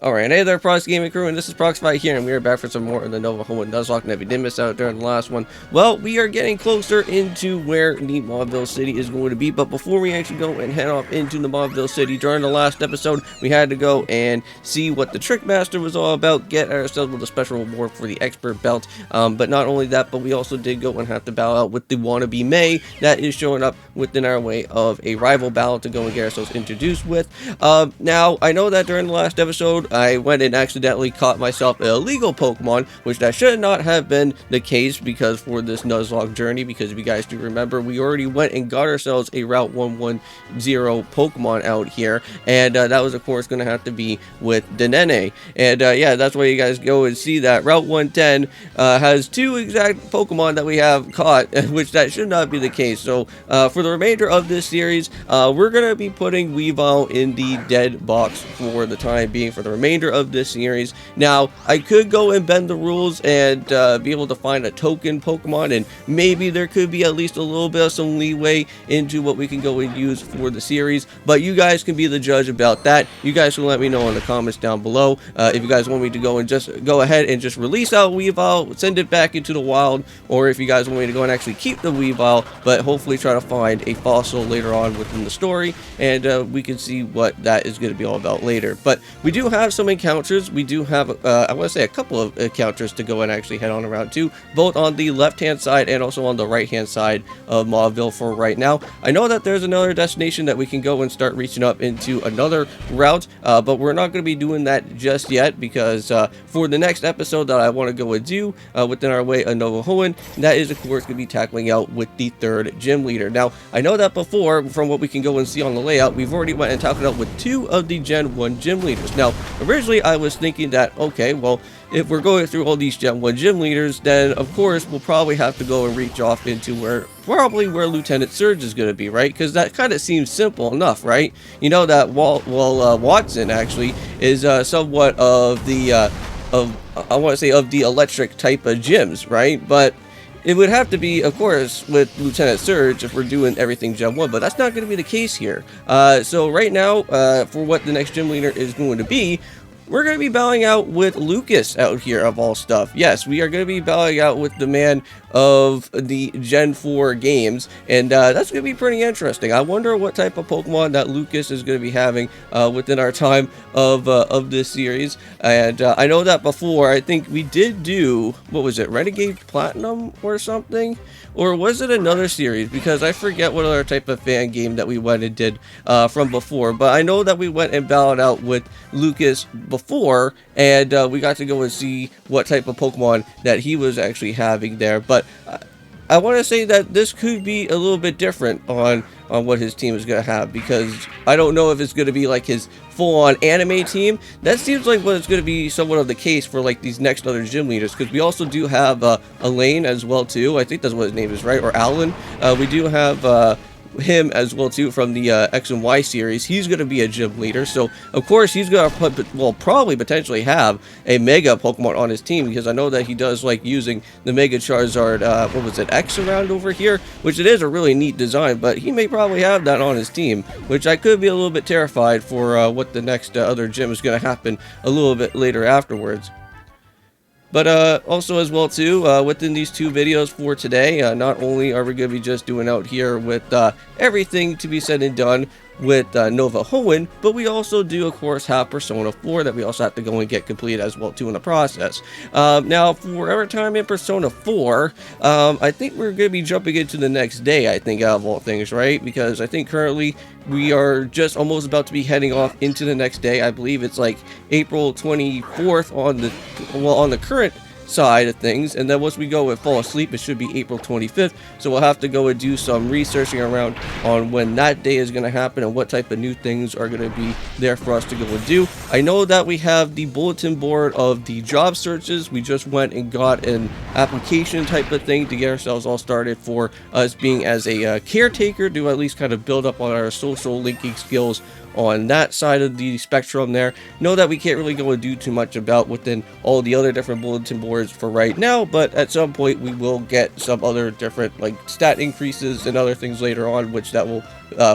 Alright, hey there, Prox Gaming Crew, and this is Proxify here, and we are back for some more of the Nova Hoenn Nuzlocke. And if you did miss out during the last one, well, we are getting closer into where the Mauville City is going to be. But before we actually go and head off into the Mauville City, during the last episode, we had to go and see what the Trick Master was all about, get ourselves with a special reward for the Expert Belt. But not only that, but we also did go and have to battle out with the wannabe May that is showing up within our way of a rival battle to go and get ourselves introduced with. Now, I know that during the last episode, I went and accidentally caught myself an illegal Pokemon, which that should not have been the case because for this Nuzlocke journey, because if you guys do remember, we already went and got ourselves a Route 110 Pokemon out here, and that was of course going to have to be with Denene. And yeah, that's why you guys go and see that Route 110 has two exact Pokemon that we have caught, which that should not be the case. So for the remainder of this series, we're going to be putting Weavile in the dead box for the time being for the remainder of this series. Now, I could go and bend the rules and be able to find a token Pokemon, and maybe there could be at least a little bit of some leeway into what we can go and use for the series, but you guys can be the judge about that. You guys can let me know in the comments down below if you guys want me to go and just go ahead and just release out Weavile, send it back into the wild, or if you guys want me to go and actually keep the Weavile, but hopefully try to find a fossil later on within the story, and we can see what that is going to be all about later. But we do have some encounters. We do have, I want to say, a couple of encounters to go and actually head on around to, both on the left-hand side and also on the right-hand side of Mauville for right now. I know that there's another destination that we can go and start reaching up into another route, but we're not going to be doing that just yet because for the next episode that I want to go and do within our way of Nova Hoenn, that is of course going to be tackling out with the third gym leader. Now, I know that before, from what we can go and see on the layout, we've already went and tackled out with two of the Gen 1 gym leaders. Now, originally I was thinking that, okay, well, if we're going through all these Gen 1 gym leaders, then of course we'll probably have to go and reach off into where Lieutenant Surge is going to be, right? Because that kind of seems simple enough, right? You know that Watson actually is somewhat of the I want to say of the electric type of gyms, right? But it would have to be, of course, with Lieutenant Surge if we're doing everything Gen 1, but that's not going to be the case here. So right now, for what the next gym leader is going to be, we're going to be battling out with Lucas out here, of all stuff. Yes, we are going to be battling out with the man of the Gen 4 games, and that's going to be pretty interesting. I wonder what type of Pokemon that Lucas is going to be having within our time of this series. And I know that before, I think we did do, what was it, Renegade Platinum or something? Or was it another series? Because I forget what other type of fan game that we went and did from before. But I know that we went and battled out with Lucas before, and we got to go and see what type of Pokemon that he was actually having there. But I want to say that this could be a little bit different on what his team is going to have, because I don't know if it's going to be like his full-on anime team. That seems like what it's going to be somewhat of the case for like these next other gym leaders, because we also do have Elaine as well too. I think that's what his name is, right? Or Alan. We do have him as well too from the X and Y series. He's going to be a gym leader, so of course he's going to probably potentially have a Mega Pokemon on his team, because I know that he does like using the Mega Charizard, what was it, X around over here, which it is a really neat design, but he may probably have that on his team, which I could be a little bit terrified for what the next other gym is going to happen a little bit later afterwards. But also as well too, within these two videos for today, not only are we going to be just doing out here with everything to be said and done with Nova Hoenn, but we also do of course have Persona 4 that we also have to go and get completed as well too in the process. Now for our time in Persona 4, I think we're going to be jumping into the next day, I think, out of all things, right? Because I think currently we are just almost about to be heading off into the next day. I believe it's like April 24th on the current side of things, and then once we go and fall asleep, it should be April 25th, so we'll have to go and do some researching around on when that day is going to happen and what type of new things are going to be there for us to go and do. I know that we have the bulletin board of the job searches. We just went and got an application type of thing to get ourselves all started for us being as a caretaker, to at least kind of build up on our social linking skills on that side of the spectrum there. Know that we can't really go and do too much about within all the other different bulletin boards for right now, but at some point we will get some other different like stat increases and other things later on, which that will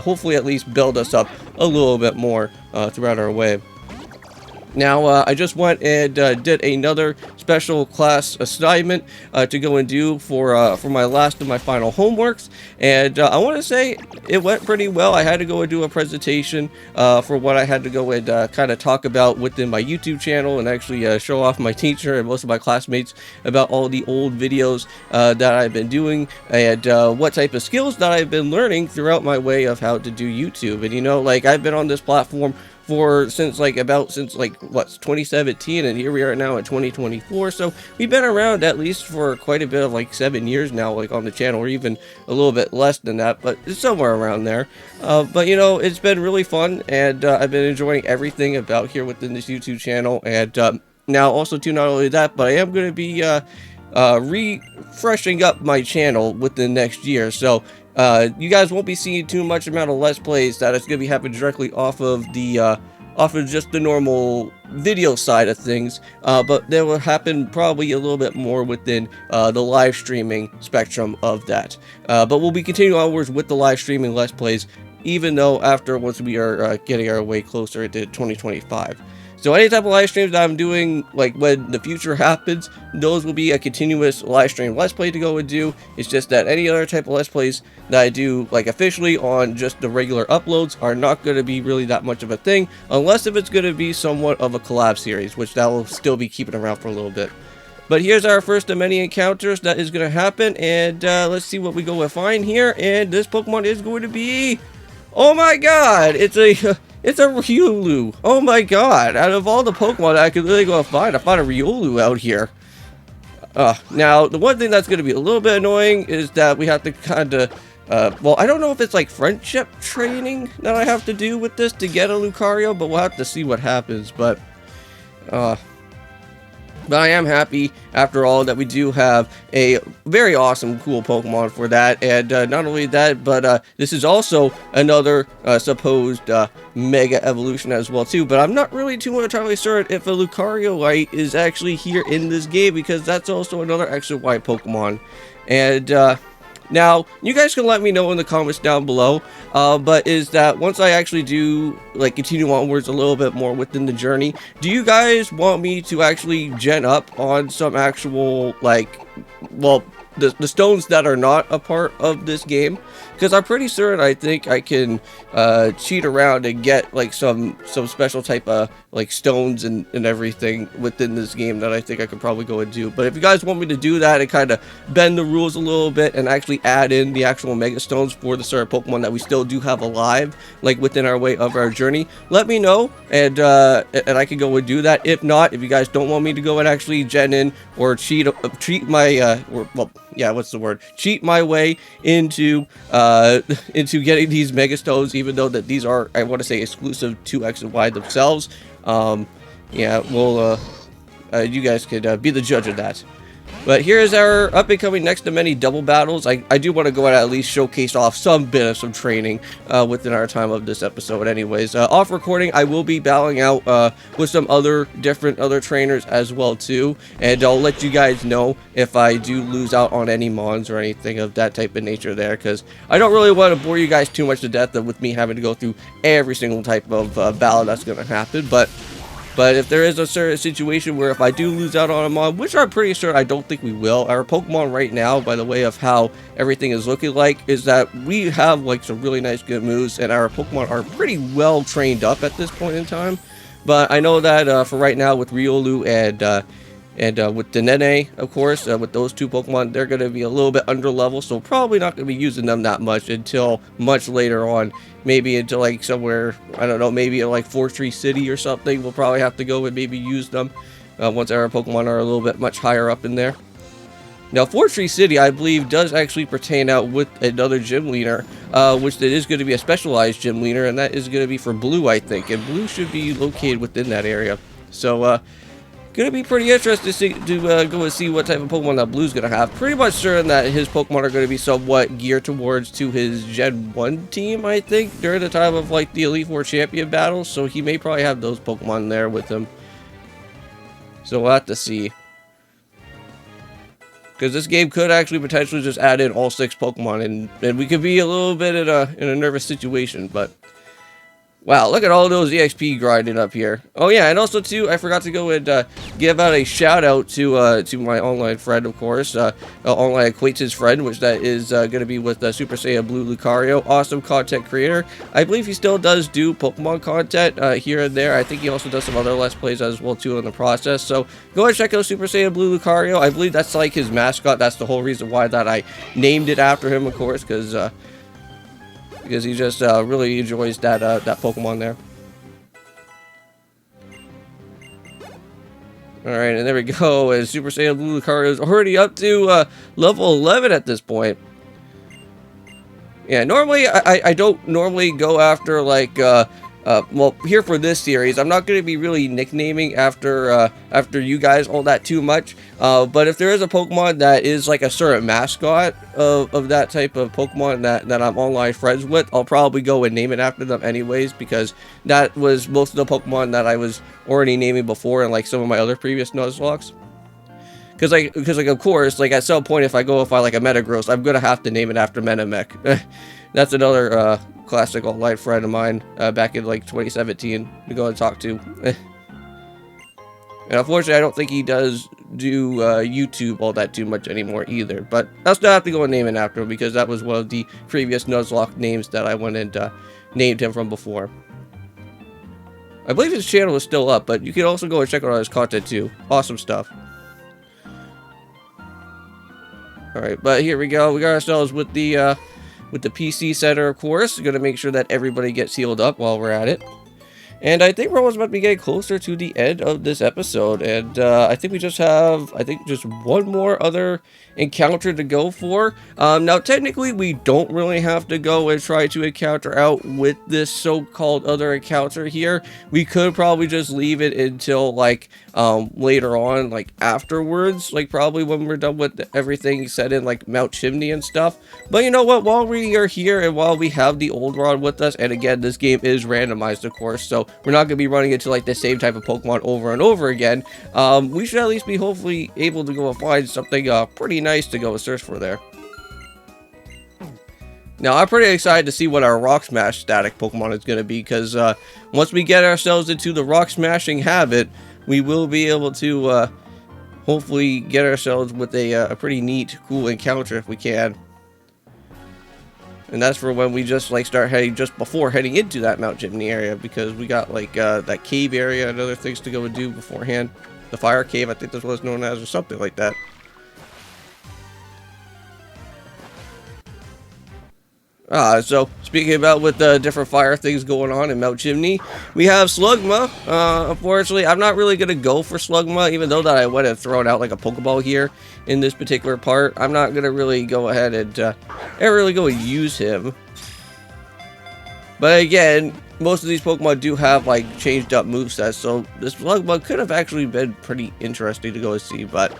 hopefully at least build us up a little bit more throughout our way. Now, I just went and did another special class assignment to go and do for my last of my final homeworks, and I want to say it went pretty well. I had to go and do a presentation for what I had to go and kind of talk about within my YouTube channel, and actually show off my teacher and most of my classmates about all the old videos that I've been doing, and what type of skills that I've been learning throughout my way of how to do YouTube. And you know, like, I've been on this platform since like 2017, and here we are now in 2024, so we've been around at least for quite a bit of like 7 years now, like on the channel, or even a little bit less than that, but it's somewhere around there. But you know, it's been really fun, and I've been enjoying everything about here within this YouTube channel. And now also too, not only that, but I am going to be refreshing up my channel within next year, so you guys won't be seeing too much amount of Let's Plays that is going to be happening directly off of just the normal video side of things, but they will happen probably a little bit more within the live streaming spectrum of that. But we'll be continuing onwards with the live streaming Let's Plays, even though once we are getting our way closer to 2025. So any type of live streams that I'm doing, like when the future happens, those will be a continuous live stream Let's Play to go and do. It's just that any other type of Let's Plays that I do, like officially on just the regular uploads, are not going to be really that much of a thing, unless if it's going to be somewhat of a collab series, which that will still be keeping around for a little bit. But here's our first of many encounters that is going to happen, and let's see what we go and find here. And this Pokemon is going to be... oh my god! It's a Riolu. Oh my god! Out of all the Pokemon that I could really go and find, I found a Riolu out here. Now, the one thing that's going to be a little bit annoying is that we have to kind of... well, I don't know if it's like friendship training that I have to do with this to get a Lucario, but we'll have to see what happens. But I am happy, after all, that we do have a very awesome, cool Pokemon for that. And not only that, but this is also another supposed Mega Evolution as well, too. But I'm not really too entirely certain if a Lucario is actually here in this game, because that's also another X and Y Pokemon. And now, you guys can let me know in the comments down below, but is that once I actually do, like, continue onwards a little bit more within the journey, do you guys want me to actually gen up on some actual, like, well, the stones that are not a part of this game? Because I'm pretty certain I think I can cheat around and get like some special type of like stones and everything within this game that I think I could probably go and do. But if you guys want me to do that and kind of bend the rules a little bit and actually add in the actual Mega Stones for the certain Pokemon that we still do have alive, like within our way of our journey, let me know, and I can go and do that. If not, if you guys don't want me to go and actually gen in or cheat my cheat my way into getting these Mega Stones, even though that these are, I want to say, exclusive to X and Y themselves. Yeah, well, you guys could be the judge of that. But here is our up and coming next to many double battles. I do want to go and at least showcase off some bit of some training within our time of this episode. Anyways, off recording, I will be battling out with some other trainers as well too, and I'll let you guys know if I do lose out on any mons or anything of that type of nature there, because I don't really want to bore you guys too much to death with me having to go through every single type of battle that's going to happen. But if there is a certain situation where if I do lose out on a mon, which I'm pretty sure I don't think we will, our Pokemon right now, by the way of how everything is looking like, is that we have like some really nice good moves, and our Pokemon are pretty well trained up at this point in time. But I know that for right now with Riolu and with Denene, of course, with those two Pokemon, they're going to be a little bit under level, so probably not going to be using them that much until much later on. Maybe until like somewhere, I don't know, maybe like Fortree City or something. We'll probably have to go and maybe use them once our Pokemon are a little bit much higher up in there. Now, Fortree City, I believe, does actually pertain out with another gym leader, which is going to be a specialized gym leader, and that is going to be for Blue, I think. And Blue should be located within that area. So, going to be pretty interesting to go and see what type of Pokemon that Blue's going to have. Pretty much certain that his Pokemon are going to be somewhat geared towards to his Gen 1 team, I think, during the time of like the Elite Four Champion battles. So he may probably have those Pokemon there with him. So we'll have to see. Because this game could actually potentially just add in all 6 Pokemon, and we could be a little bit in a nervous situation, but Wow, look at all those EXP grinding up here. Oh yeah, and also too, I forgot to go and give out a shout out to my online friend, of course, online acquaintance friend, which that is going to be with Super Saiyan Blue Lucario, awesome content creator. I believe he still does do Pokemon content here and there. I think he also does some other Let's Plays as well too in the process. So go and check out Super Saiyan Blue Lucario. I believe that's like his mascot. That's the whole reason why that I named it after him, of course, because he just really enjoys that Pokemon there. Alright, and there we go. And Super Saiyan Blue Lucario is already up to level 11 at this point. Yeah, normally I don't normally go after like well, here for this series, I'm not going to be really nicknaming after you guys all that too much. But if there is a Pokemon that is like a certain mascot of that type of Pokemon that I'm online friends with, I'll probably go and name it after them anyways, because that was most of the Pokemon that I was already naming before in like some of my other previous Nuzlocks. Because like of course, like at some point if I go like a Metagross, I'm gonna have to name it after Metamech. That's another classic online friend of mine back in like 2017 to go and talk to. And unfortunately, I don't think he does do YouTube all that too much anymore either. But I'll still have to go and name it after him, because that was one of the previous Nuzlocke names that I went and named him from before. I believe his channel is still up, but you can also go and check out his content too. Awesome stuff. Alright, but here we go. We got ourselves with the PC center, of course. We're going to make sure that everybody gets healed up while we're at it. And I think we're almost about to be getting closer to the end of this episode. And I think we just have, just one more other encounter to go for. Now, technically, we don't really have to go and try to encounter out with this so-called other encounter here. We could probably just leave it until, like, later on, like, afterwards. Like, probably when we're done with everything set in, like, Mount Chimney and stuff. But you know what? While we are here and while we have the old rod with us, and again, this game is randomized, of course, so we're not going to be running into like the same type of Pokemon over and over again. We should at least be hopefully able to go and find something pretty nice to go and search for there. Now, I'm pretty excited to see what our Rock Smash static Pokemon is going to be, because once we get ourselves into the Rock Smashing habit, we will be able to hopefully get ourselves with a pretty neat, cool encounter if we can. And that's for when we just like start heading just before heading into that Mount Chimney area, because we got like that cave area and other things to go and do beforehand. The fire cave, I think that's what it's known as, or something like that. So speaking about with the different fire things going on in Mount Chimney, we have Slugma. Unfortunately, I'm not really gonna go for Slugma, even though that I went and thrown out like a Pokeball here in this particular part. I'm not gonna really go ahead and ever really go and use him. But again, most of these Pokemon do have like changed up movesets, so this Slugma could have actually been pretty interesting to go and see, but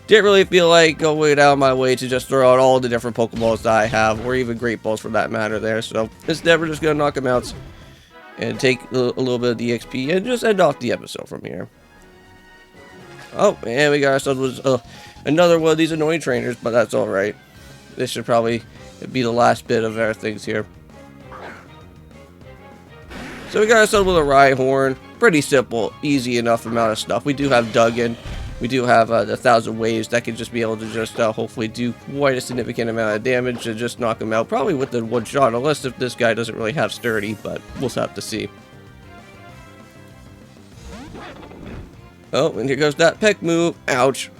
didn't really feel like going out of my way to just throw out all the different Pokeballs that I have, or even Great Balls for that matter there. So instead, we're just going to knock them out and take a little bit of the XP and just end off the episode from here. Oh, and we got ourselves another one of these annoying trainers, but that's alright. This should probably be the last bit of our things here. So we got ourselves with a Rhyhorn. Pretty simple, easy enough amount of stuff. We do have Duggan. We do have the 1,000 Waves that can just be able to just hopefully do quite a significant amount of damage and just knock him out. Probably with the one shot, unless if this guy doesn't really have Sturdy, but we'll have to see. Oh, and here goes that peck move. Ouch.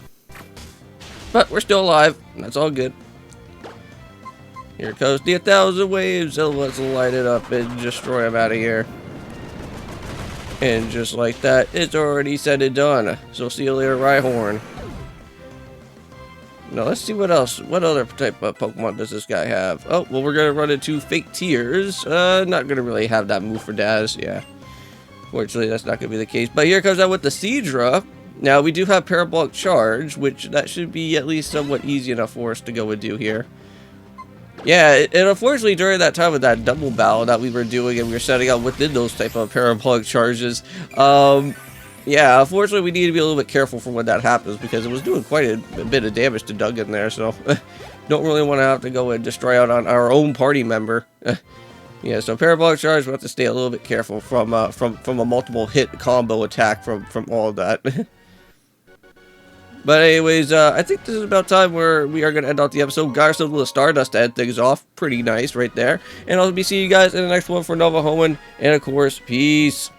But we're still alive. That's all good. Here comes the 1,000 Waves. So let's light it up and destroy him out of here. And just like that, it's already said and done. So see you later, Rhyhorn. Now let's see what else. What other type of Pokemon does this guy have? Oh, well, we're gonna run into Fake Tears. Not gonna really have that move for Daz. Yeah. Fortunately, that's not gonna be the case. But here comes out with the Seadra. Now we do have Parabolic Charge, which that should be at least somewhat easy enough for us to go and do here. Yeah, and unfortunately during that time with that double battle that we were doing and we were setting up within those type of Parabolic Charges, yeah, unfortunately we need to be a little bit careful for when that happens, because it was doing quite a bit of damage to Duggan there, so don't really want to have to go and destroy out on our own party member. Yeah, so parabolic charge, we'll have to stay a little bit careful from a multiple hit combo attack from all of that. But anyways, I think this is about time where we are going to end off the episode. Got ourselves a little Stardust to end things off. Pretty nice right there. And I'll be seeing you guys in the next one for Nova Hoenn. And of course, peace.